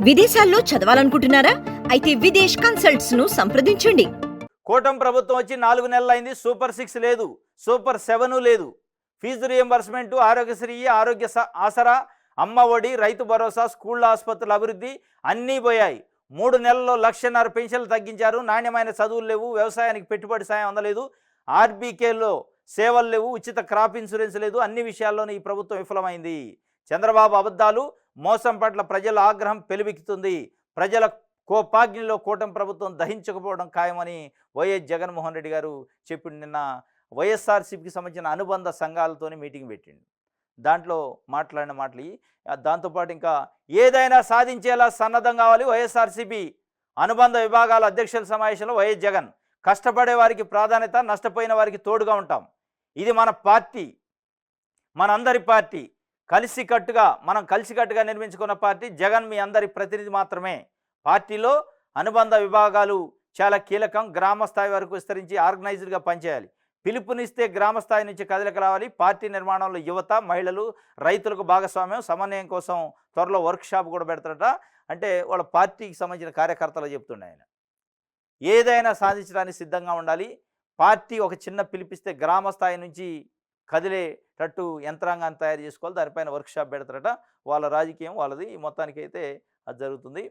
విదేశాల్లో చదవాలనుకుంటున్నారా? అయితే విదేశ్ కన్సల్ట్స్ ను సంప్రదించండి. కూటమి ప్రభుత్వం వచ్చి 4 నెలలైంది. సూపర్ 6 లేదు, సూపర్ 7 లేదు. ఫీజు రియంబర్స్మెంట్, ఆరోగ్యశ్రీ, ఆసరా, అమ్మ ఒడి, రైతు భరోసా, స్కూళ్ళ ఆసుపత్రుల అభివృద్ధి అన్నీ పోయాయి. 3 నెలల్లో 1,50,000 పెన్షన్లు తగ్గించారు. నాణ్యమైన చదువులు లేవు, వ్యవసాయానికి పెట్టుబడి సాయం అందలేదు, ఆర్బీకేలో సేవలు లేవు, ఉచిత క్రాప్ ఇన్సూరెన్స్ లేదు. అన్ని విషయాల్లోనూ ఈ ప్రభుత్వం విఫలమైంది. చంద్రబాబు అబద్ధాలు, మోసం పట్ల ప్రజల ఆగ్రహం పెలుబిక్కుతుంది. ప్రజల కోపాగ్నిలో కూటమి ప్రభుత్వం దహించకపోవడం ఖాయమని వైఎస్ జగన్మోహన్ రెడ్డి గారు చెప్పిండు. నిన్న వైఎస్ఆర్సీపీకి సంబంధించిన అనుబంధ సంఘాలతోని మీటింగ్ పెట్టిండు. దాంట్లో మాట్లాడిన మాటలు దాంతోపాటు ఇంకా ఏదైనా సాధించేలా సన్నద్ధం కావాలి వైఎస్ఆర్సీపీ అనుబంధ విభాగాల అధ్యక్షుల సమావేశంలో వైఎస్ జగన్. కష్టపడే వారికి ప్రాధాన్యత, నష్టపోయిన వారికి తోడుగా ఉంటాం. ఇది మన పార్టీ, మనందరి పార్టీ. మనం కలిసికట్టుగా నిర్మించుకున్న పార్టీ. జగన్ మీ అందరి ప్రతినిధి మాత్రమే. పార్టీలో అనుబంధ విభాగాలు చాలా కీలకం. గ్రామ స్థాయి వరకు విస్తరించి ఆర్గనైజ్డ్గా పనిచేయాలి. పిలుపునిస్తే గ్రామ స్థాయి నుంచి కదలిక రావాలి. పార్టీ నిర్మాణంలో యువత, మహిళలు, రైతులకు భాగస్వామ్యం, సమన్వయం కోసం త్వరలో వర్క్షాప్ కూడా పెడతారట. అంటే వాళ్ళ పార్టీకి సంబంధించిన కార్యకర్తలు చెప్తుండే ఆయన. ఏదైనా సాధించడానికి సిద్ధంగా ఉండాలి. పార్టీ ఒక చిన్న పిలిపిస్తే గ్రామ స్థాయి నుంచి కదిలేటట్టు యంత్రాంగాన్ని తయారు చేసుకోవాలి. దానిపైన వర్క్షాప్ పెడతారట. వాళ్ళ రాజకీయం వాళ్ళది. మొత్తానికైతే అది జరుగుతుంది.